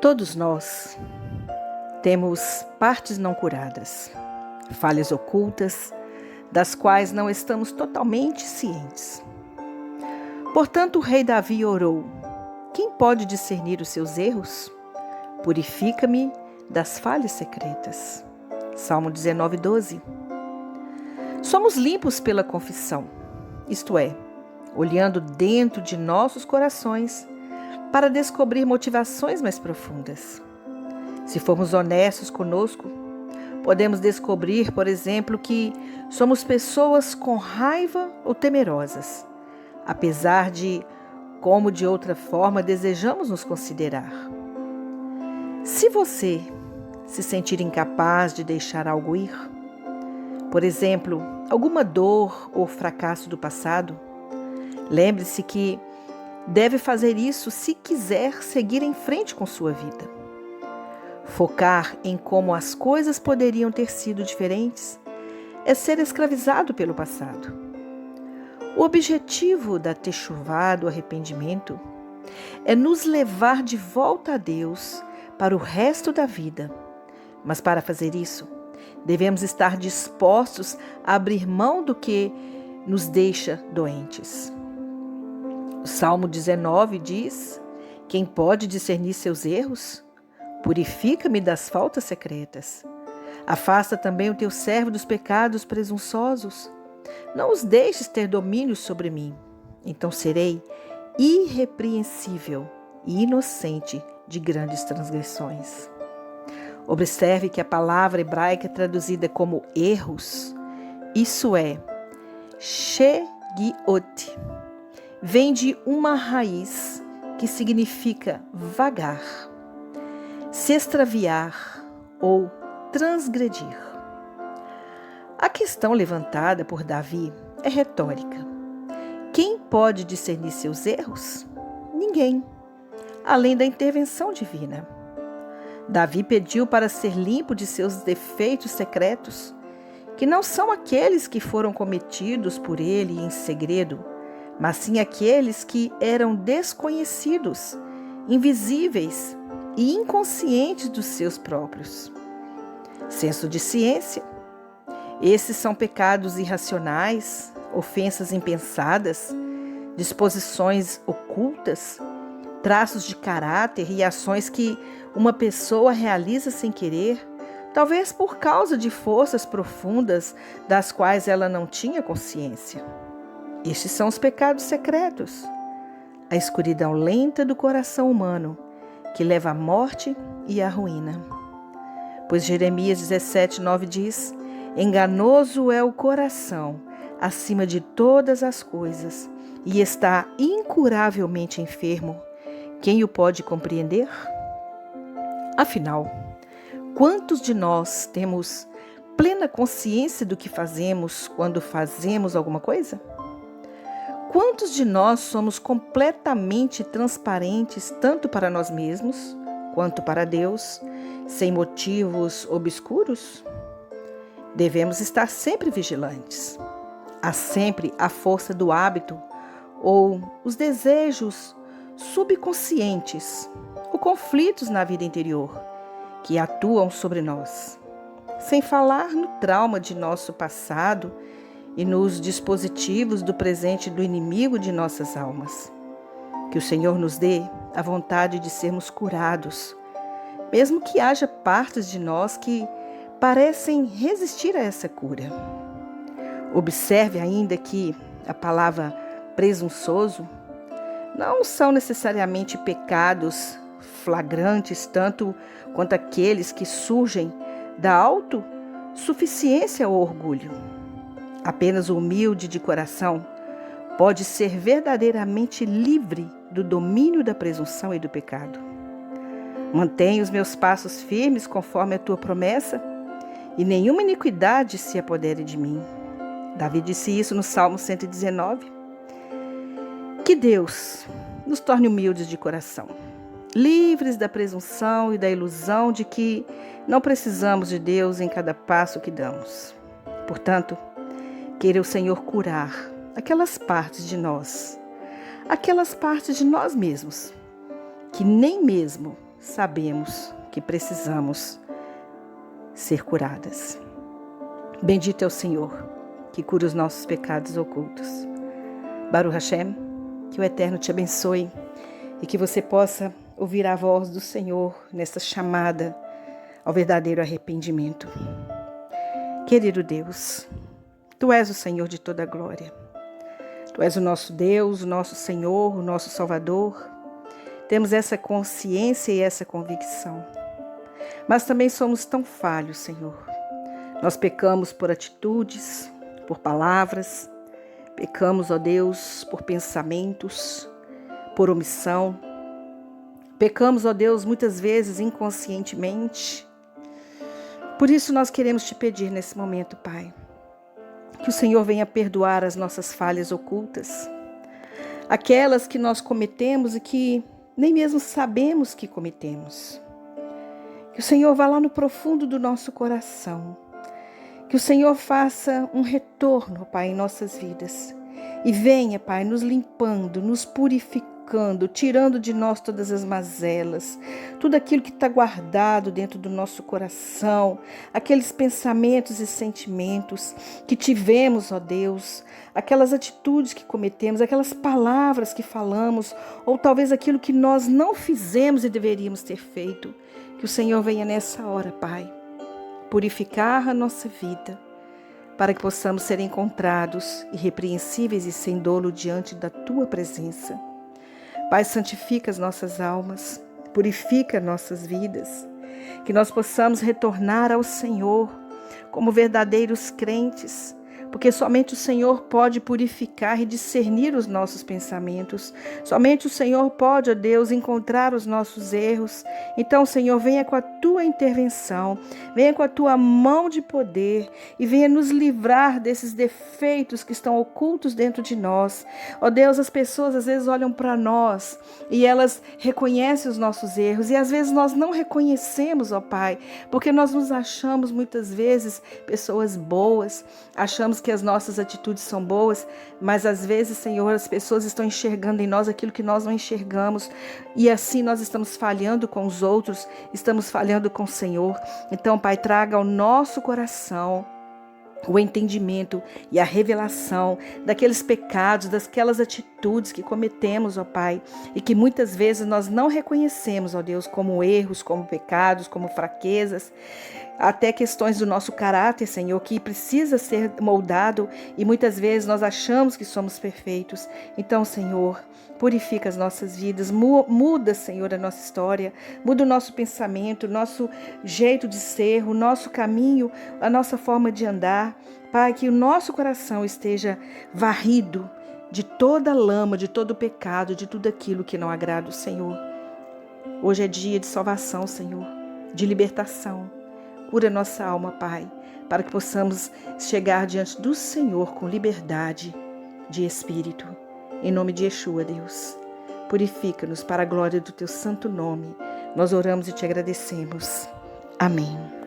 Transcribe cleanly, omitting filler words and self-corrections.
Todos nós temos partes não curadas, falhas ocultas, das quais não estamos totalmente cientes. Portanto, o rei Davi orou: quem pode discernir os seus erros? Purifica-me das falhas secretas. Salmo 19:12. Somos limpos pela confissão, isto é, olhando dentro de nossos corações para descobrir motivações mais profundas. Se formos honestos conosco, podemos descobrir, por exemplo, que somos pessoas com raiva ou temerosas, apesar de, como de outra forma, desejamos nos considerar. Se você se sentir incapaz de deixar algo ir, por exemplo, alguma dor ou fracasso do passado, lembre-se que deve fazer isso se quiser seguir em frente com sua vida. Focar em como as coisas poderiam ter sido diferentes é ser escravizado pelo passado. O objetivo da techuvá, do arrependimento, é nos levar de volta a Deus para o resto da vida. Mas para fazer isso, devemos estar dispostos a abrir mão do que nos deixa doentes. O Salmo 19 diz: quem pode discernir seus erros? Purifica-me das faltas secretas. Afasta também o teu servo dos pecados presunçosos. Não os deixes ter domínio sobre mim. Então serei irrepreensível e inocente de grandes transgressões. Observe que a palavra hebraica traduzida como erros, isso é, shegiot, vem de uma raiz que significa vagar, se extraviar ou transgredir. A questão levantada por Davi é retórica. Quem pode discernir seus erros? Ninguém, além da intervenção divina. Davi pediu para ser limpo de seus defeitos secretos, que não são aqueles que foram cometidos por ele em segredo, mas sim aqueles que eram desconhecidos, invisíveis e inconscientes dos seus próprios. Senso de ciência. Esses são pecados irracionais, ofensas impensadas, disposições ocultas, traços de caráter e ações que uma pessoa realiza sem querer, talvez por causa de forças profundas das quais ela não tinha consciência. Estes são os pecados secretos, a escuridão lenta do coração humano, que leva à morte e à ruína. Pois Jeremias 17:9 diz: enganoso é o coração, acima de todas as coisas, e está incuravelmente enfermo. Quem o pode compreender? Afinal, quantos de nós temos plena consciência do que fazemos quando fazemos alguma coisa? Quantos de nós somos completamente transparentes tanto para nós mesmos quanto para Deus, sem motivos obscuros? Devemos estar sempre vigilantes. Há sempre a força do hábito ou os desejos subconscientes ou conflitos na vida interior que atuam sobre nós. Sem falar no trauma de nosso passado e nos dispositivos do presente do inimigo de nossas almas. Que o Senhor nos dê a vontade de sermos curados, mesmo que haja partes de nós que parecem resistir a essa cura. Observe ainda que a palavra presunçoso não são necessariamente pecados flagrantes, tanto quanto aqueles que surgem da autossuficiência ou orgulho. Apenas o humilde de coração pode ser verdadeiramente livre do domínio da presunção e do pecado. Mantenha os meus passos firmes conforme a tua promessa, e nenhuma iniquidade se apodere de mim. Davi disse isso no Salmo 119. Que Deus nos torne humildes de coração, livres da presunção e da ilusão de que não precisamos de Deus em cada passo que damos. Portanto, queira o Senhor curar aquelas partes de nós mesmos, que nem mesmo sabemos que precisamos ser curadas. Bendito é o Senhor, que cura os nossos pecados ocultos. Baruch Hashem, que o Eterno te abençoe e que você possa ouvir a voz do Senhor nessa chamada ao verdadeiro arrependimento. Querido Deus, Tu és o Senhor de toda a glória. Tu és o nosso Deus, o nosso Senhor, o nosso Salvador. Temos essa consciência e essa convicção. Mas também somos tão falhos, Senhor. Nós pecamos por atitudes, por palavras, pecamos, ó Deus, por pensamentos, por omissão. Pecamos, ó Deus, muitas vezes inconscientemente. Por isso nós queremos te pedir nesse momento, Pai, que o Senhor venha perdoar as nossas falhas ocultas, aquelas que nós cometemos e que nem mesmo sabemos que cometemos. Que o Senhor vá lá no profundo do nosso coração. Que o Senhor faça um retorno, Pai, em nossas vidas. E venha, Pai, nos limpando, nos purificando, tirando de nós todas as mazelas, tudo aquilo que está guardado dentro do nosso coração, aqueles pensamentos e sentimentos que tivemos, ó Deus, aquelas atitudes que cometemos, aquelas palavras que falamos, ou talvez aquilo que nós não fizemos e deveríamos ter feito. Que o Senhor venha nessa hora, Pai, purificar a nossa vida, para que possamos ser encontrados irrepreensíveis e sem dolo diante da Tua presença. Pai, santifica as nossas almas, purifica nossas vidas, que nós possamos retornar ao Senhor como verdadeiros crentes, porque somente o Senhor pode purificar e discernir os nossos pensamentos. Somente o Senhor pode, ó Deus, encontrar os nossos erros. Então, Senhor, venha com a Tua intervenção, venha com a Tua mão de poder e venha nos livrar desses defeitos que estão ocultos dentro de nós. Ó Deus, as pessoas às vezes olham para nós e elas reconhecem os nossos erros e às vezes nós não reconhecemos, ó Pai, porque nós nos achamos muitas vezes pessoas boas, achamos que as nossas atitudes são boas, mas às vezes, Senhor, as pessoas estão enxergando em nós aquilo que nós não enxergamos e assim nós estamos falhando com os outros, estamos falhando com o Senhor. Então, Pai, traga ao nosso coração o entendimento e a revelação daqueles pecados, daquelas atitudes que cometemos, ó Pai, e que muitas vezes nós não reconhecemos, ó Deus, como erros, como pecados, como fraquezas, até questões do nosso caráter, Senhor, que precisa ser moldado e muitas vezes nós achamos que somos perfeitos. Então, Senhor, purifica as nossas vidas, muda, Senhor, a nossa história, muda o nosso pensamento, o nosso jeito de ser, o nosso caminho, a nossa forma de andar. Pai, que o nosso coração esteja varrido de toda lama, de todo pecado, de tudo aquilo que não agrada o Senhor. Hoje é dia de salvação, Senhor, de libertação. Cura nossa alma, Pai, para que possamos chegar diante do Senhor com liberdade de espírito. Em nome de Yeshua, Deus, purifica-nos para a glória do Teu santo nome. Nós oramos e Te agradecemos. Amém.